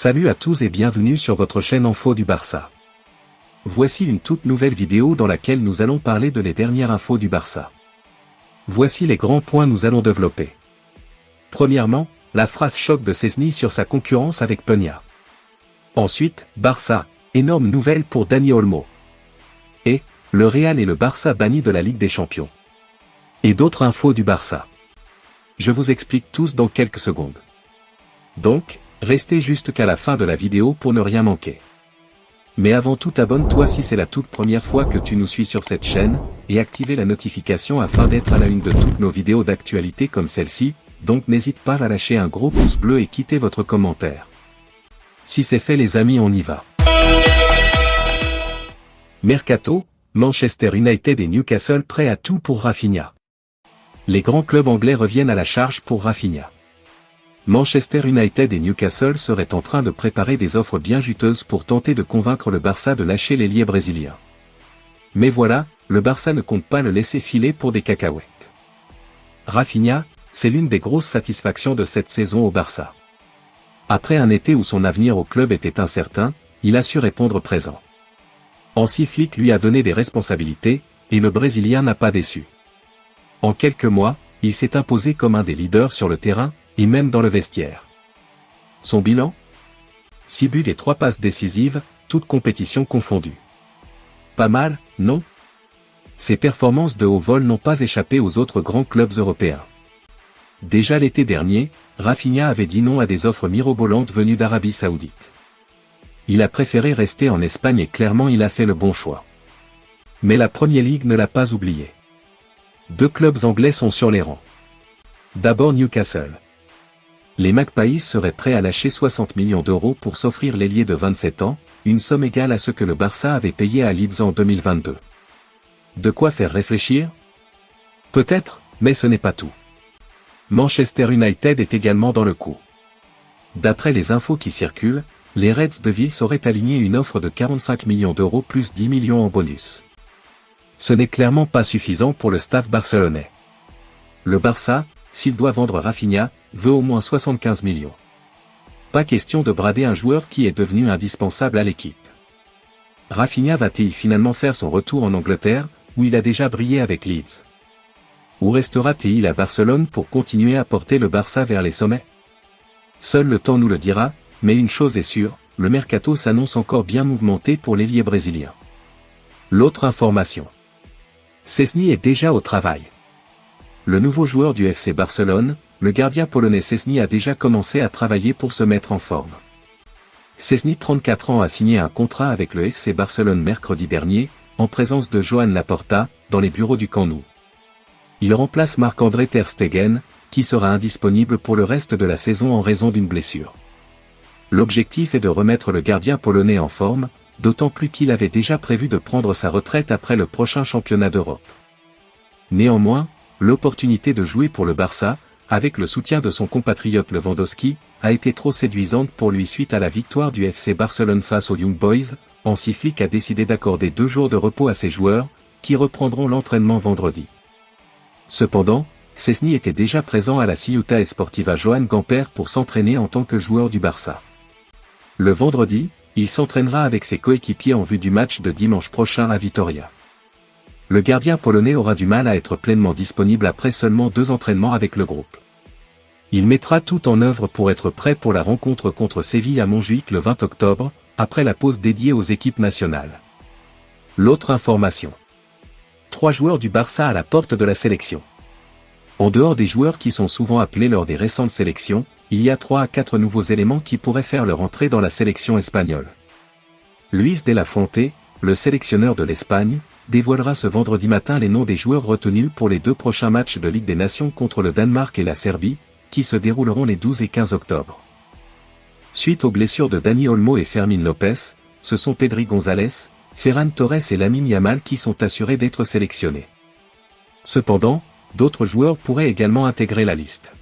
Salut à tous et bienvenue sur votre chaîne Info du Barça. Voici une toute nouvelle vidéo dans laquelle nous allons parler de les dernières infos du Barça. Voici les grands points nous allons développer. Premièrement, la phrase choc de Szczęsny sur sa concurrence avec Peña. Ensuite, Barça, énorme nouvelle pour Dani Olmo. Et, le Real et le Barça bannis de la Ligue des Champions. Et d'autres infos du Barça. Je vous explique tous dans quelques secondes. Donc, restez juste qu'à la fin de la vidéo pour ne rien manquer. Mais avant tout, abonne-toi si c'est la toute première fois que tu nous suis sur cette chaîne, et activez la notification afin d'être à la une de toutes nos vidéos d'actualité comme celle-ci, donc n'hésite pas à lâcher un gros pouce bleu et quitter votre commentaire. Si c'est fait les amis, on y va. Mercato, Manchester United et Newcastle prêts à tout pour Rafinha. Les grands clubs anglais reviennent à la charge pour Rafinha. Manchester United et Newcastle seraient en train de préparer des offres bien juteuses pour tenter de convaincre le Barça de lâcher l'ailier brésilien. Mais voilà, le Barça ne compte pas le laisser filer pour des cacahuètes. Rafinha, c'est l'une des grosses satisfactions de cette saison au Barça. Après un été où son avenir au club était incertain, il a su répondre présent. Hansi Flick lui a donné des responsabilités, et le Brésilien n'a pas déçu. En quelques mois, il s'est imposé comme un des leaders sur le terrain, et même dans le vestiaire. Son bilan ? 6 buts et 3 passes décisives, toutes compétitions confondues. Pas mal, non ? Ses performances de haut vol n'ont pas échappé aux autres grands clubs européens. Déjà l'été dernier, Rafinha avait dit non à des offres mirobolantes venues d'Arabie Saoudite. Il a préféré rester en Espagne et clairement il a fait le bon choix. Mais la Premier League ne l'a pas oublié. 2 clubs anglais sont sur les rangs. D'abord Newcastle. Les Magpies seraient prêts à lâcher 60 millions d'euros pour s'offrir l'ailier de 27 ans, une somme égale à ce que le Barça avait payé à Leeds en 2022. De quoi faire réfléchir ? Peut-être, mais ce n'est pas tout. Manchester United est également dans le coup. D'après les infos qui circulent, les Reds de Ville auraient aligné une offre de 45 millions d'euros plus 10 millions en bonus. Ce n'est clairement pas suffisant pour le staff barcelonais. Le Barça, s'il doit vendre Rafinha, veut au moins 75 millions. Pas question de brader un joueur qui est devenu indispensable à l'équipe. Rafinha va-t-il finalement faire son retour en Angleterre, où il a déjà brillé avec Leeds ? Ou restera-t-il à Barcelone pour continuer à porter le Barça vers les sommets ? Seul le temps nous le dira, mais une chose est sûre, le mercato s'annonce encore bien mouvementé pour l'ailier brésilien. L'autre information. Szczęsny est déjà au travail. Le nouveau joueur du FC Barcelone, le gardien polonais Szczęsny a déjà commencé à travailler pour se mettre en forme. Szczęsny, 34 ans, a signé un contrat avec le FC Barcelone mercredi dernier, en présence de Joan Laporta, dans les bureaux du Camp Nou. Il remplace Marc-André Ter Stegen, qui sera indisponible pour le reste de la saison en raison d'une blessure. L'objectif est de remettre le gardien polonais en forme, d'autant plus qu'il avait déjà prévu de prendre sa retraite après le prochain championnat d'Europe. Néanmoins, l'opportunité de jouer pour le Barça, avec le soutien de son compatriote Lewandowski, a été trop séduisante pour lui suite à la victoire du FC Barcelone face aux Young Boys. Hansi Flick a décidé d'accorder 2 jours de repos à ses joueurs, qui reprendront l'entraînement vendredi. Cependant, Szczęsny était déjà présent à la Ciutat Esportiva Joan Gamper pour s'entraîner en tant que joueur du Barça. Le vendredi, il s'entraînera avec ses coéquipiers en vue du match de dimanche prochain à Vitoria. Le gardien polonais aura du mal à être pleinement disponible après seulement 2 entraînements avec le groupe. Il mettra tout en œuvre pour être prêt pour la rencontre contre Séville à Montjuïc le 20 octobre, après la pause dédiée aux équipes nationales. L'autre information. 3 joueurs du Barça à la porte de la sélection. En dehors des joueurs qui sont souvent appelés lors des récentes sélections, il y a 3 à 4 nouveaux éléments qui pourraient faire leur entrée dans la sélection espagnole. Luis de la Fuente, le sélectionneur de l'Espagne, dévoilera ce vendredi matin les noms des joueurs retenus pour les 2 prochains matchs de Ligue des Nations contre le Danemark et la Serbie, qui se dérouleront les 12 et 15 octobre. Suite aux blessures de Dani Olmo et Fermín López, ce sont Pedri González, Ferran Torres et Lamine Yamal qui sont assurés d'être sélectionnés. Cependant, d'autres joueurs pourraient également intégrer la liste.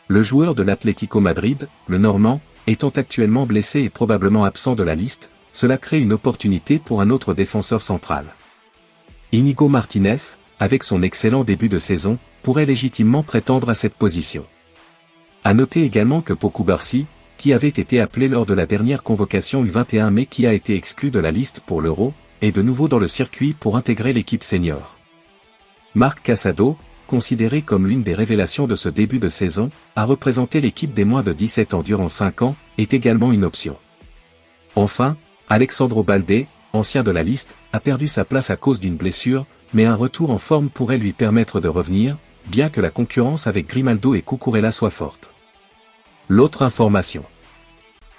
Le joueur de l'Atlético Madrid, le Normand, étant actuellement blessé et probablement absent de la liste, cela crée une opportunité pour un autre défenseur central. Íñigo Martínez, avec son excellent début de saison, pourrait légitimement prétendre à cette position. À noter également que Pau Cubarsí, qui avait été appelé lors de la dernière convocation U21 mais qui a été exclu de la liste pour l'Euro, est de nouveau dans le circuit pour intégrer l'équipe senior. Marc Casado, considéré comme l'une des révélations de ce début de saison, a représenté l'équipe des moins de 17 ans durant 5 ans, est également une option. Enfin, Alexandro Balde, ancien de la liste, a perdu sa place à cause d'une blessure, mais un retour en forme pourrait lui permettre de revenir, bien que la concurrence avec Grimaldo et Cucurella soit forte. L'autre information.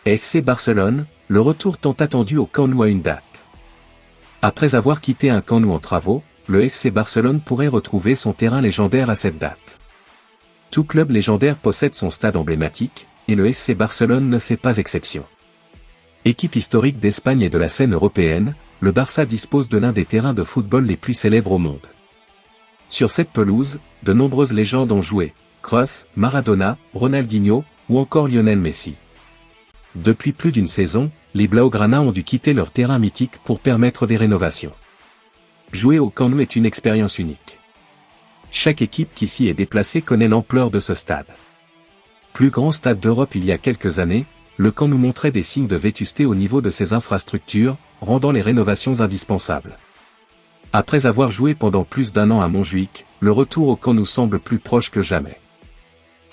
FC Barcelone, le retour tant attendu au Camp Nou a une date. Après avoir quitté un Camp Nou en travaux, le FC Barcelone pourrait retrouver son terrain légendaire à cette date. Tout club légendaire possède son stade emblématique, et le FC Barcelone ne fait pas exception. Équipe historique d'Espagne et de la scène européenne, le Barça dispose de l'un des terrains de football les plus célèbres au monde. Sur cette pelouse, de nombreuses légendes ont joué, Cruyff, Maradona, Ronaldinho, ou encore Lionel Messi. Depuis plus d'une saison, les Blaugrana ont dû quitter leur terrain mythique pour permettre des rénovations. Jouer au Camp Nou est une expérience unique. Chaque équipe qui s'y est déplacée connaît l'ampleur de ce stade. Plus grand stade d'Europe il y a quelques années, le Camp Nou montrait des signes de vétusté au niveau de ses infrastructures, rendant les rénovations indispensables. Après avoir joué pendant plus d'un an à Montjuïc, le retour au Camp Nou semble plus proche que jamais.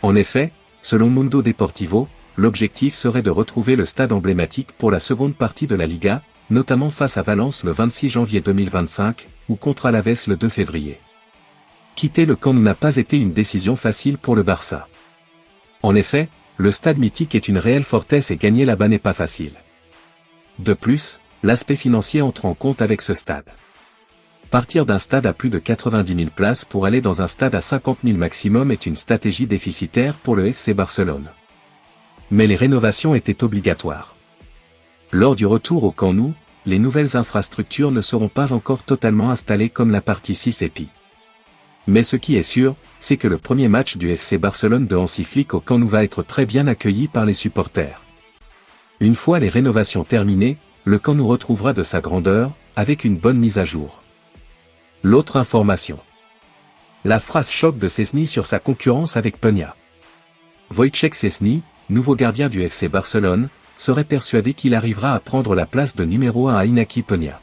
En effet, selon Mundo Deportivo, l'objectif serait de retrouver le stade emblématique pour la seconde partie de la Liga, notamment face à Valence le 26 janvier 2025, ou contre Alaves le 2 février. Quitter le Camp Nou n'a pas été une décision facile pour le Barça. En effet, le stade mythique est une réelle forteresse et gagner là-bas n'est pas facile. De plus, l'aspect financier entre en compte avec ce stade. Partir d'un stade à plus de 90 000 places pour aller dans un stade à 50 000 maximum est une stratégie déficitaire pour le FC Barcelone. Mais les rénovations étaient obligatoires. Lors du retour au Camp Nou, les nouvelles infrastructures ne seront pas encore totalement installées comme la partie 6 et Pi. Mais ce qui est sûr, c'est que le premier match du FC Barcelone de Hansi Flick au Camp Nou va être très bien accueilli par les supporters. Une fois les rénovations terminées, le Camp Nou retrouvera de sa grandeur, avec une bonne mise à jour. L'autre information. La phrase choc de Szczęsny sur sa concurrence avec Peña. Wojciech Szczęsny, nouveau gardien du FC Barcelone, serait persuadé qu'il arrivera à prendre la place de numéro 1 à Iñaki Peña.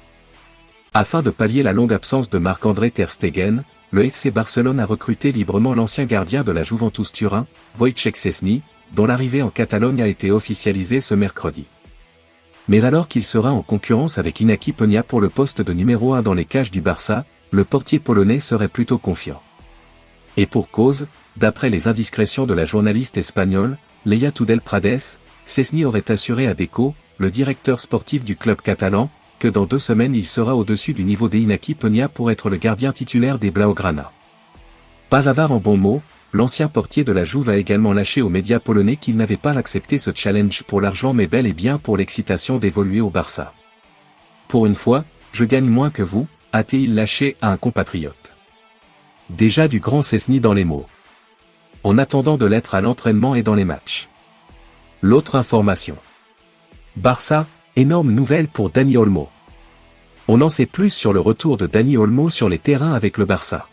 Afin de pallier la longue absence de Marc-André ter Stegen, le FC Barcelone a recruté librement l'ancien gardien de la Juventus Turin, Wojciech Szczęsny, dont l'arrivée en Catalogne a été officialisée ce mercredi. Mais alors qu'il sera en concurrence avec Iñaki Peña pour le poste de numéro 1 dans les cages du Barça, le portier polonais serait plutôt confiant. Et pour cause, d'après les indiscrétions de la journaliste espagnole, Leia Tudel Prades, Szczęsny aurait assuré à Deco, le directeur sportif du club catalan, que dans 2 semaines il sera au-dessus du niveau d'Iñaki Peña pour être le gardien titulaire des Blaugrana. Pas avare en bon mot, l'ancien portier de la Juve a également lâché aux médias polonais qu'il n'avait pas accepté ce challenge pour l'argent mais bel et bien pour l'excitation d'évoluer au Barça. Pour une fois, je gagne moins que vous, a-t-il lâché à un compatriote. Déjà du grand Szczęsny dans les mots. En attendant de l'être à l'entraînement et dans les matchs. L'autre information. Barça, énorme nouvelle pour Dani Olmo. On en sait plus sur le retour de Dani Olmo sur les terrains avec le Barça.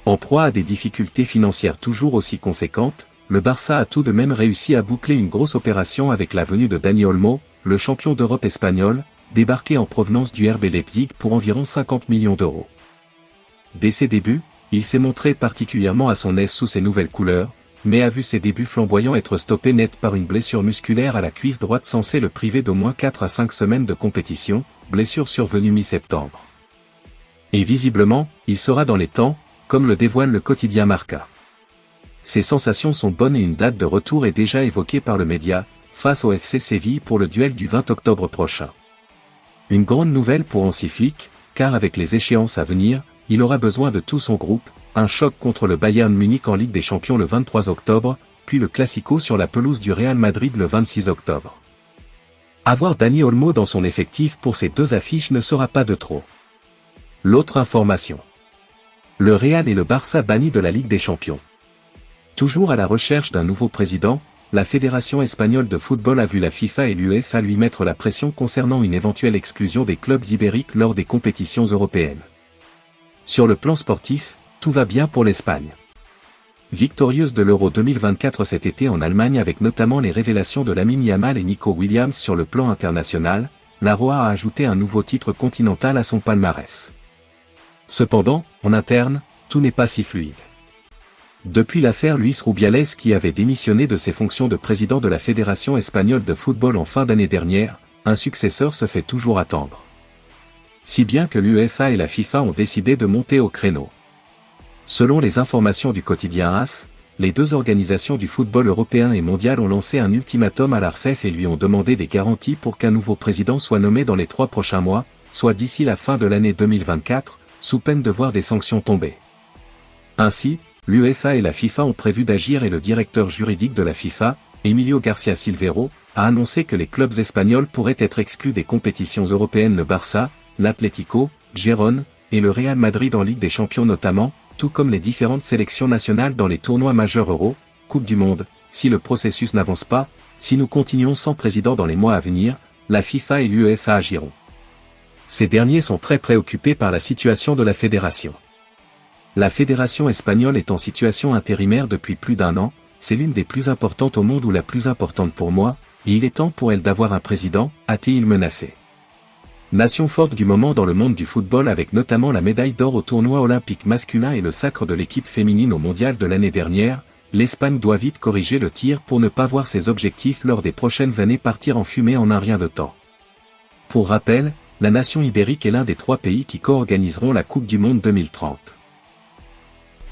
En proie à des difficultés financières toujours aussi conséquentes, le Barça a tout de même réussi à boucler une grosse opération avec la venue de Dani Olmo, le champion d'Europe espagnol, débarqué en provenance du RB Leipzig pour environ 50 millions d'euros. Dès ses débuts, il s'est montré particulièrement à son aise sous ses nouvelles couleurs, mais a vu ses débuts flamboyants être stoppés net par une blessure musculaire à la cuisse droite censée le priver d'au moins 4 à 5 semaines de compétition, blessure survenue mi-septembre. Et visiblement, il sera dans les temps, comme le dévoile le quotidien Marca. Ses sensations sont bonnes et une date de retour est déjà évoquée par le média, face au FC Séville pour le duel du 20 octobre prochain. Une grande nouvelle pour Hansi Flick, car avec les échéances à venir, il aura besoin de tout son groupe, un choc contre le Bayern Munich en Ligue des Champions le 23 octobre, puis le Classico sur la pelouse du Real Madrid le 26 octobre. Avoir Dani Olmo dans son effectif pour ces 2 affiches ne sera pas de trop. L'autre information. Le Real et le Barça bannis de la Ligue des Champions. Toujours à la recherche d'un nouveau président, la Fédération espagnole de football a vu la FIFA et l'UEFA lui mettre la pression concernant une éventuelle exclusion des clubs ibériques lors des compétitions européennes. Sur le plan sportif, tout va bien pour l'Espagne. victorieuse de l'Euro 2024 cet été en Allemagne avec notamment les révélations de Lamine Yamal et Nico Williams sur le plan international, la Roa a ajouté un nouveau titre continental à son palmarès. Cependant, en interne, tout n'est pas si fluide. Depuis l'affaire Luis Rubiales qui avait démissionné de ses fonctions de président de la Fédération espagnole de football en fin d'année dernière, un successeur se fait toujours attendre. Si bien que l'UEFA et la FIFA ont décidé de monter au créneau. Selon les informations du quotidien AS, les deux organisations du football européen et mondial ont lancé un ultimatum à l'ARFEF et lui ont demandé des garanties pour qu'un nouveau président soit nommé dans les 3 prochains mois, soit d'ici la fin de l'année 2024, sous peine de voir des sanctions tomber. Ainsi, l'UEFA et la FIFA ont prévu d'agir et le directeur juridique de la FIFA, Emilio García Silveiro, a annoncé que les clubs espagnols pourraient être exclus des compétitions européennes le Barça, l'Atlético, Gérone, et le Real Madrid en Ligue des Champions notamment, tout comme les différentes sélections nationales dans les tournois majeurs Euro, Coupe du Monde. Si le processus n'avance pas, si nous continuons sans président dans les mois à venir, la FIFA et l'UEFA agiront. Ces derniers sont très préoccupés par la situation de la fédération. La fédération espagnole est en situation intérimaire depuis plus d'1 an, c'est l'une des plus importantes au monde ou la plus importante pour moi, et il est temps pour elle d'avoir un président, a-t-il menacé. Nation forte du moment dans le monde du football avec notamment la médaille d'or au tournoi olympique masculin et le sacre de l'équipe féminine au mondial de l'année dernière, l'Espagne doit vite corriger le tir pour ne pas voir ses objectifs lors des prochaines années partir en fumée en un rien de temps. Pour rappel, la nation ibérique est l'un des 3 pays qui co-organiseront la Coupe du Monde 2030.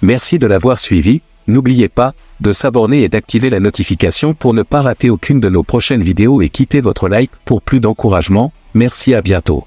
Merci de l'avoir suivi, n'oubliez pas de s'abonner et d'activer la notification pour ne pas rater aucune de nos prochaines vidéos et quittez votre like pour plus d'encouragement. Merci, à bientôt.